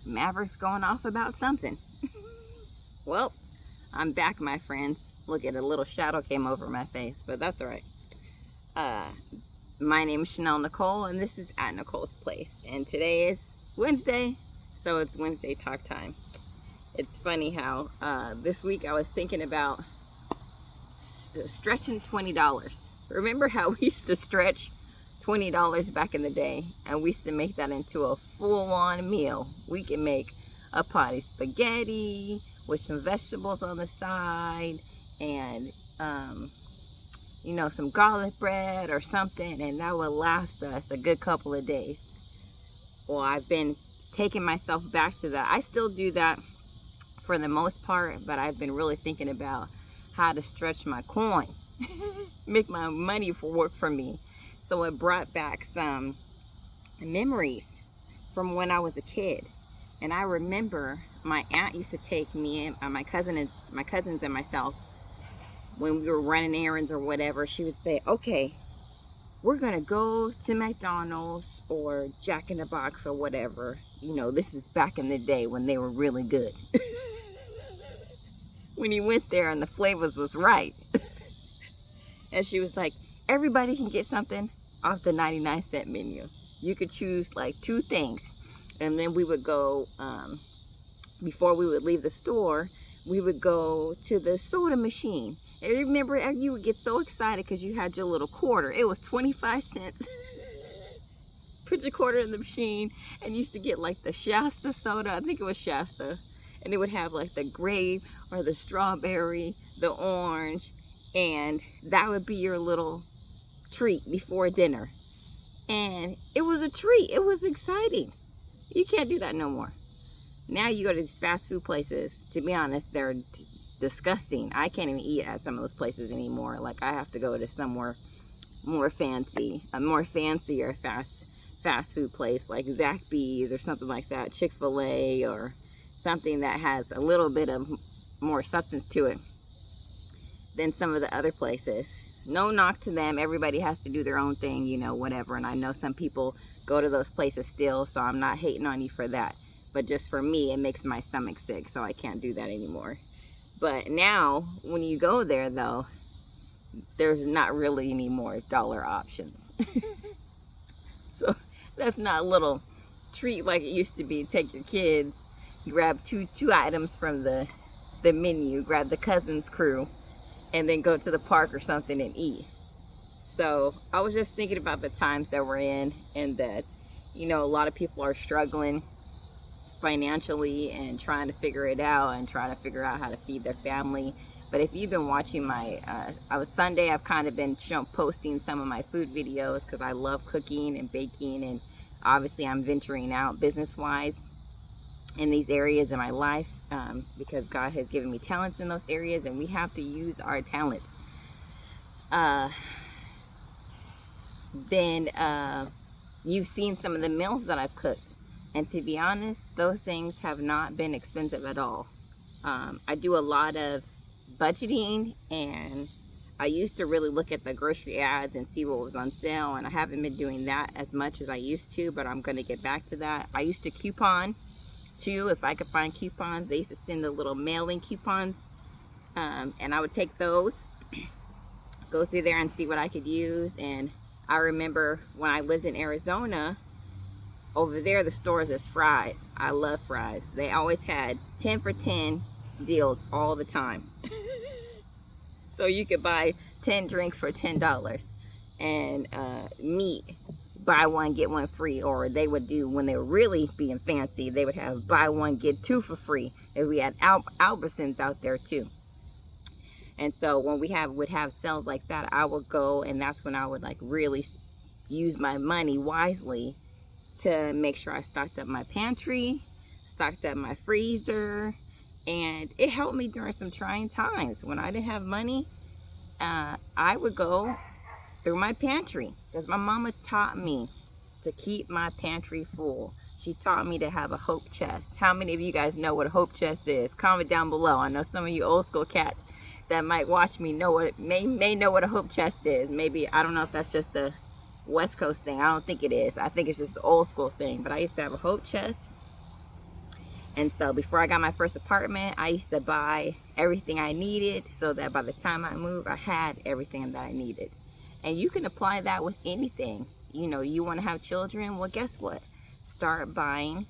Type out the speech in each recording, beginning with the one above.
Maverick's going off about something. Well, I'm back, my friends. Look at a little shadow came over my face, but that's all right. My name is Chanel Nicole, and this is at Nicole's Place. And today is Wednesday, so it's Wednesday talk time. It's funny how this week I was thinking about stretching $20. Remember how we used to stretch $20 back in the day, and we used to make that into a full-on meal. We can make a pot of spaghetti with some vegetables on the side, and you know, some garlic bread or something, and that would last us a good couple of days. Well, I've been taking myself back to that. I still do that for the most part, but I've been really thinking about how to stretch my coin, make my money work for me. So it brought back some memories from when I was a kid. And I remember my aunt used to take me and my cousins and myself when we were running errands or whatever. She would say, okay, we're gonna go to McDonald's or Jack in the Box or whatever. You know, this is back in the day when they were really good. When you went there and the flavors was right. And she was like, everybody can get something off the 99-cent menu. You could choose like 2 things. And then we would go, before we would leave the store, we would go to the soda machine. And remember, you would get so excited because you had your little quarter. It was 25 cents. Put your quarter in the machine, and you used to get like the Shasta soda. I think it was Shasta. And it would have like the grape or the strawberry, the orange, and that would be your little treat before dinner. And it was a treat. It was exciting. You can't do that no more. Now you go to these fast food places, to be honest, they're disgusting. I can't even eat at some of those places anymore. Like, I have to go to somewhere more fancy, a more fancier fast food place like Zaxby's or something like that, Chick-fil-A, or something that has a little bit of more substance to it than some of the other places. No knock to them. Everybody has to do their own thing, you know, whatever. And I know some people go to those places still, so I'm not hating on you for that. But just for me, it makes my stomach sick, so I can't do that anymore. But now, when you go there, though, there's not really any more dollar options. So that's not a little treat like it used to be. Take your kids, grab two items from the menu, grab the cousin's crew, and then go to the park or something and eat. So I was just thinking about the times that we're in, and that, you know, a lot of people are struggling financially and trying to figure it out and trying to figure out how to feed their family. But if you've been watching my Sunday, I've kind of been posting some of my food videos because I love cooking and baking, and obviously I'm venturing out business-wise in these areas in my life, because God has given me talents in those areas, and we have to use our talents. Then you've seen some of the meals that I've cooked, and to be honest, those things have not been expensive at all. I do a lot of budgeting, and I used to really look at the grocery ads and see what was on sale, and I haven't been doing that as much as I used to, but I'm going to get back to that. I used to coupon too, if I could find coupons. They used to send the little mailing coupons, and I would take those, go through there and see what I could use. And I remember when I lived in Arizona, over there the stores is fries. I love fries. They always had 10 for 10 deals all the time. So you could buy 10 drinks for $10, and meat, buy one get one free. Or they would do, when they were really being fancy, they would have buy one get 2 for free. And we had Albertsons out there too. And so when we would have sales like that, I would go, and that's when I would like really use my money wisely to make sure I stocked up my pantry, stocked up my freezer, and it helped me during some trying times. When I didn't have money, I would go through my pantry, because my mama taught me to keep my pantry full. She taught me to have a hope chest. How many of you guys know what a hope chest is? Comment down below. I know some of you old school cats that might watch me know what may know what a hope chest is. Maybe, I don't know if that's just a West Coast thing. I don't think it is. I think it's just the old school thing. But I used to have a hope chest, And so before I got my first apartment, I used to buy everything I needed so that by the time I moved, I had everything that I needed. And you can apply that with anything. You know, you want to have children? Well, guess what? Start buying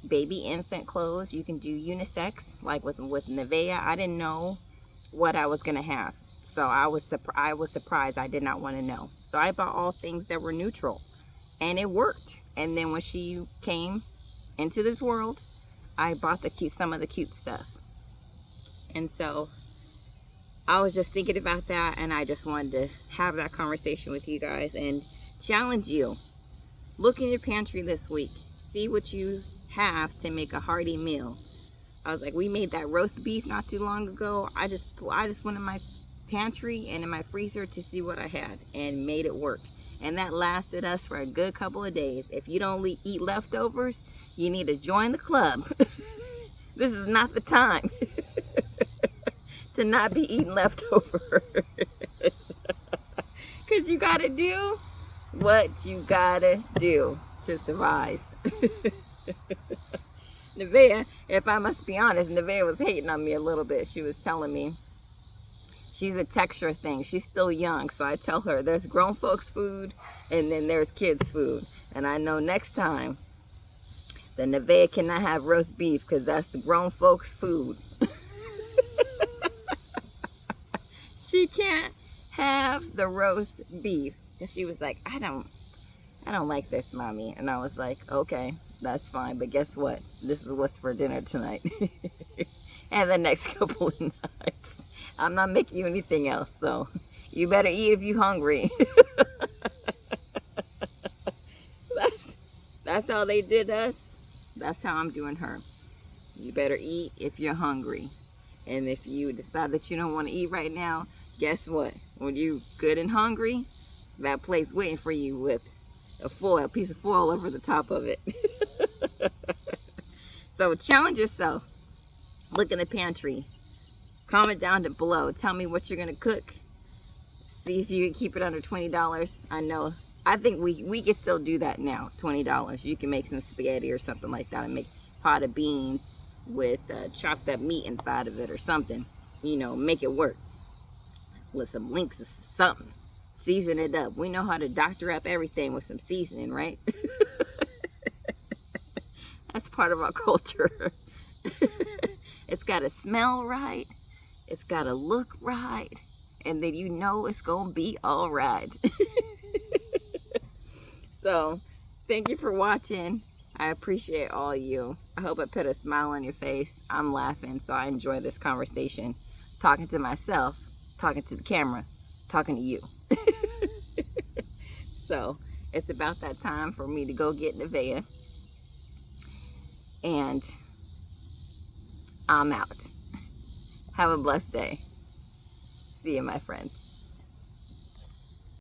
baby infant clothes. You can do unisex, like with Nevea. I didn't know what I was going to have. So I was surprised. I did not want to know. So I bought all things that were neutral. And it worked. And then when she came into this world, I bought some of the cute stuff. And so I was just thinking about that, and I just wanted to have that conversation with you guys and challenge you. Look in your pantry this week. See what you have to make a hearty meal. I was like, we made that roast beef not too long ago. I just went in my pantry and in my freezer to see what I had and made it work. And that lasted us for a good couple of days. If you don't eat leftovers, you need to join the club. This is not the time to not be eating leftovers. Because you gotta do what you gotta do to survive. Nevea, if I must be honest, Nevea was hating on me a little bit. She was telling me she's a texture thing. She's still young, so I tell her there's grown folks food and then there's kids food. And I know next time the Nevea cannot have roast beef because that's the grown folks food. She can't have the roast beef. And she was like, I don't like this, Mommy. And I was like, okay, that's fine. But guess what? This is what's for dinner tonight. And the next couple of nights. I'm not making you anything else. So you better eat if you're hungry. That's how they did us. That's how I'm doing her. You better eat if you're hungry. And if you decide that you don't want to eat right now, guess what? When you're good and hungry, that plate's waiting for you with a piece of foil over the top of it. So challenge yourself. Look in the pantry. Comment down below. Tell me what you're going to cook. See if you can keep it under $20. I think we can still do that now. $20. You can make some spaghetti or something like that and make a pot of beans with chopped up meat inside of it or something. You know, make it work with some links or something. Season it up. We know how to doctor up everything with some seasoning, right? That's part of our culture. It's got to smell right. It's got to look right. And then you know it's going to be all right. So, thank you for watching. I appreciate all you. I hope I put a smile on your face. I'm laughing, so I enjoy this conversation. Talking to myself, talking to the camera, talking to you. So, it's about that time for me to go get Nevea. And I'm out. Have a blessed day. See you, my friends.